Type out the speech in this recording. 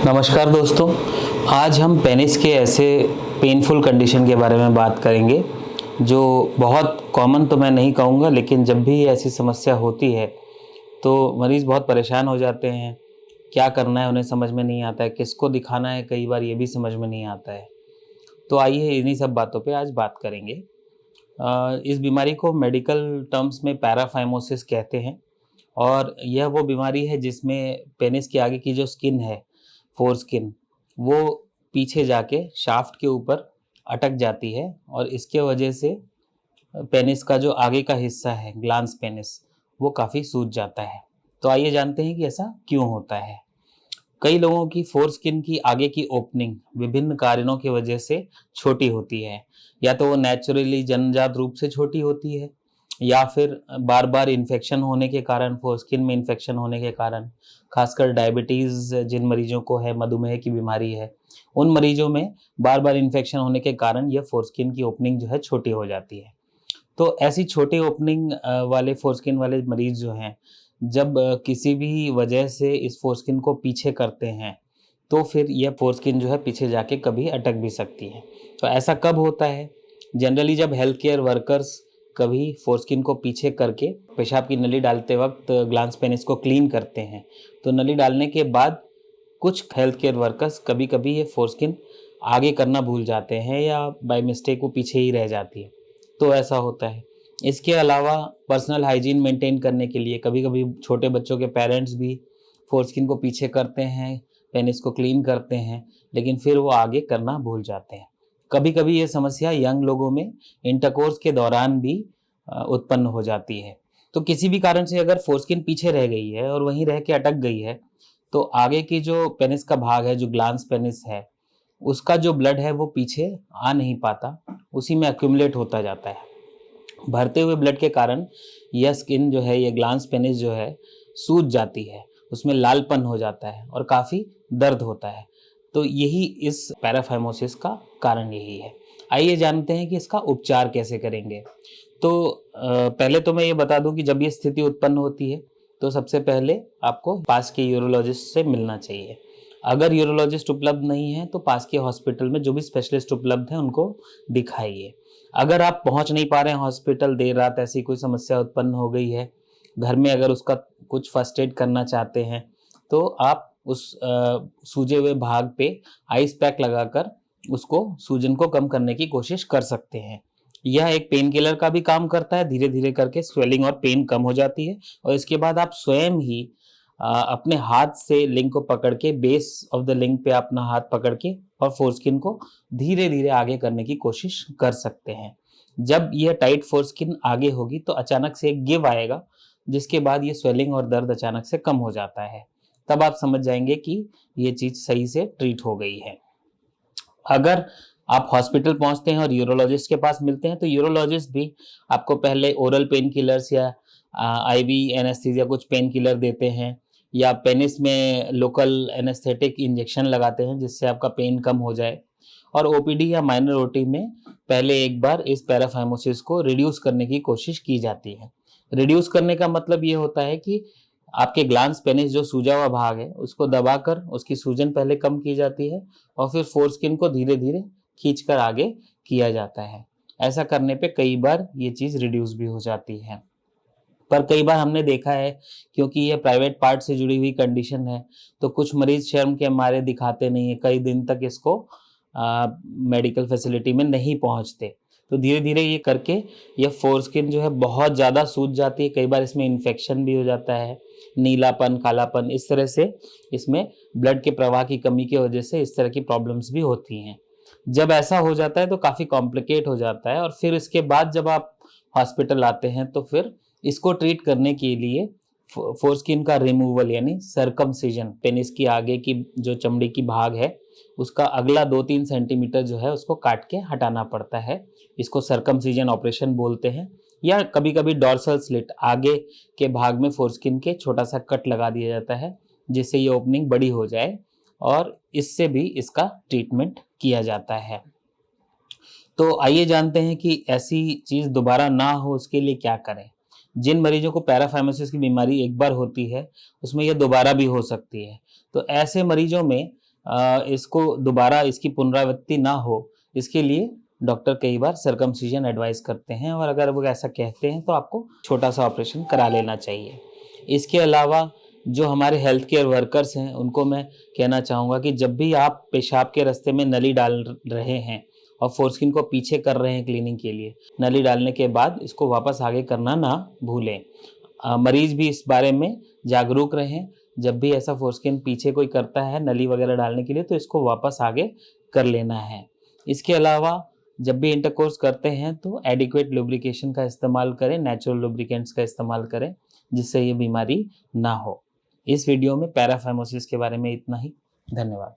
नमस्कार दोस्तों, आज हम पेनिस के ऐसे पेनफुल कंडीशन के बारे में बात करेंगे जो बहुत कॉमन तो मैं नहीं कहूँगा, लेकिन जब भी ऐसी समस्या होती है तो मरीज़ बहुत परेशान हो जाते हैं। क्या करना है उन्हें समझ में नहीं आता है, किसको दिखाना है कई बार ये भी समझ में नहीं आता है। तो आइए इन्हीं सब बातों पे आज बात करेंगे। इस बीमारी को मेडिकल टर्म्स में पैराफाइमोसिस कहते हैं और यह वो बीमारी है जिसमें पेनिस के आगे की जो स्किन है, फोर स्किन, वो पीछे जाके शाफ्ट के ऊपर अटक जाती है और इसके वजह से पेनिस का जो आगे का हिस्सा है, ग्लांस पेनिस, वो काफ़ी सूज जाता है। तो आइए जानते हैं कि ऐसा क्यों होता है। कई लोगों की फोर स्किन की आगे की ओपनिंग विभिन्न कारणों की वजह से छोटी होती है। या तो वो नेचुरली जन्मजात रूप से छोटी होती है, या फिर बार बार इन्फेक्शन होने के कारण, फोर स्किन में इन्फेक्शन होने के कारण, खासकर डायबिटीज़ जिन मरीजों को है, मधुमेह की बीमारी है, उन मरीजों में बार बार इन्फेक्शन होने के कारण यह फोर स्किन की ओपनिंग जो है छोटी हो जाती है। तो ऐसी छोटी ओपनिंग वाले फोरस्किन वाले मरीज जो हैं, जब किसी भी वजह से इस फोरस्किन को पीछे करते हैं, तो फिर यह फोरस्किन जो है पीछे जाके कभी अटक भी सकती है। तो ऐसा कब होता है? जनरली जब हेल्थ केयर वर्कर्स कभी फोरस्किन को पीछे करके पेशाब की नली डालते वक्त ग्लांस पेनिस को क्लीन करते हैं, तो नली डालने के बाद कुछ हेल्थ केयर वर्कर्स कभी-कभी ये फोरस्किन आगे करना भूल जाते हैं या बाय मिस्टेक वो पीछे ही रह जाती है। तो ऐसा होता है। इसके अलावा पर्सनल हाइजीन मेंटेन करने के लिए कभी-कभी छोटे बच्चों के पेरेंट्स भी फोरस्किन को पीछे करते हैं, पेनिस को क्लीन करते हैं, लेकिन फिर वो आगे करना भूल जाते हैं। कभी-कभी ये समस्या यंग लोगों में इंटरकोर्स के दौरान भी उत्पन्न हो जाती है। तो किसी भी कारण से अगर फोरस्किन पीछे रह गई है और वहीं रह के अटक गई है, तो आगे की जो पेनिस का भाग है, जो ग्लांस पेनिस है, उसका जो ब्लड है वो पीछे आ नहीं पाता, उसी में एक्यूमुलेट होता जाता है। भरते हुए ब्लड के कारण यह स्किन जो है, ये ग्लांस पेनिस जो है, सूज जाती है, उसमें लालपन हो जाता है और काफ़ी दर्द होता है। तो यही इस पैराफाइमोसिस का कारण यही है। आइए जानते हैं कि इसका उपचार कैसे करेंगे। तो पहले तो मैं ये बता दूं कि जब ये स्थिति उत्पन्न होती है, तो सबसे पहले आपको पास के यूरोलॉजिस्ट से मिलना चाहिए। अगर यूरोलॉजिस्ट उपलब्ध नहीं है तो पास के हॉस्पिटल में जो भी स्पेशलिस्ट उपलब्ध हैं उनको दिखाइए। अगर आप पहुंच नहीं पा रहे हैं हॉस्पिटल, देर रात ऐसी कोई समस्या उत्पन्न हो गई है, घर में अगर उसका कुछ फर्स्ट एड करना चाहते हैं, तो आप उस सूजे हुए भाग पे आइस पैक लगाकर उसको, सूजन को कम करने की कोशिश कर सकते हैं। यह एक पेन किलर का भी काम करता है, धीरे धीरे करके स्वेलिंग और पेन कम हो जाती है और इसके बाद आप स्वयं ही अपने हाथ से लिंक को पकड़ के, बेस ऑफ द लिंक पे अपना हाथ पकड़ के और फोरस्किन को धीरे धीरे आगे करने की कोशिश कर सकते हैं। जब यह टाइट फोरस्किन आगे होगी तो अचानक से एक गिव आएगा, जिसके बाद ये स्वेलिंग और दर्द अचानक से कम हो जाता है। तब आप समझ जाएंगे कि ये चीज सही से ट्रीट हो गई है। अगर आप हॉस्पिटल पहुंचते हैं और यूरोलॉजिस्ट के पास मिलते हैं, तो यूरोलॉजिस्ट भी आपको पहले ओरल पेन किलर्स या आईवी एनेस्थीसिया कुछ पेन किलर देते हैं, या पेनिस में लोकल एनेस्थेटिक इंजेक्शन लगाते हैं जिससे आपका पेन कम हो जाए। और ओपीडी या माइनर ओटी में पहले एक बार इस पैराफाइमोसिस को रिड्यूस करने की कोशिश की जाती है। रिड्यूस करने का मतलब ये होता है कि आपके ग्लांस पेनिस जो सूजा हुआ भाग है उसको दबाकर उसकी सूजन पहले कम की जाती है और फिर फोरस्किन को धीरे धीरे खींचकर आगे किया जाता है। ऐसा करने पे कई बार ये चीज रिड्यूस भी हो जाती है। पर कई बार हमने देखा है, क्योंकि ये प्राइवेट पार्ट से जुड़ी हुई कंडीशन है, तो कुछ मरीज शर्म के मारे दिखाते नहीं है, कई दिन तक इसको मेडिकल फैसिलिटी में नहीं पहुंचते। तो धीरे धीरे ये करके ये फोरस्किन जो है बहुत ज़्यादा सूज जाती है। कई बार इसमें इन्फेक्शन भी हो जाता है, नीलापन, कालापन, इस तरह से इसमें ब्लड के प्रवाह की कमी की वजह से इस तरह की प्रॉब्लम्स भी होती हैं। जब ऐसा हो जाता है तो काफ़ी कॉम्प्लिकेट हो जाता है और फिर इसके बाद जब आप हॉस्पिटल आते हैं तो फिर इसको ट्रीट करने के लिए फोरस्किन का रिमूवल यानी सर्कमसिजन, पेनिस की आगे की जो चमड़ी की भाग है उसका अगला 2-3 सेंटीमीटर जो है उसको काट के हटाना पड़ता है। इसको सर्कमसिजन ऑपरेशन बोलते हैं। या कभी कभी डॉर्सल स्लिट, आगे के भाग में फोरस्किन के छोटा सा कट लगा दिया जाता है जिससे ये ओपनिंग बड़ी हो जाए और इससे भी इसका ट्रीटमेंट किया जाता है। तो आइए जानते हैं कि ऐसी चीज़ दोबारा ना हो उसके लिए क्या करें। जिन मरीजों को पैराफाइमोसिस की बीमारी एक बार होती है, उसमें ये दोबारा भी हो सकती है। तो ऐसे मरीजों में इसको दोबारा इसकी पुनरावृत्ति ना हो, इसके लिए डॉक्टर कई बार सर्कमसिजन एडवाइस करते हैं और अगर वो ऐसा कहते हैं तो आपको छोटा-सा ऑपरेशन करा लेना चाहिए। इसके अलावा जो हमारे हेल्थ केयर वर्कर्स हैं, उनको मैं कहना चाहूँगा कि जब भी आप पेशाब के रास्ते में नली डाल रहे हैं और फोरस्किन को पीछे कर रहे हैं क्लीनिंग के लिए, नली डालने के बाद इसको वापस आगे करना ना भूलें। मरीज भी इस बारे में जागरूक रहें। जब भी ऐसा फोरस्किन पीछे कोई करता है नली वगैरह डालने के लिए तो इसको वापस आगे कर लेना है। इसके अलावा जब भी इंटरकोर्स करते हैं तो एडिक्वेट लुब्रिकेशन का इस्तेमाल करें, नेचुरल लुब्रिकेंट्स का इस्तेमाल करें, जिससे ये बीमारी ना हो। इस वीडियो में पैराफाइमोसिस के बारे में इतना ही। धन्यवाद।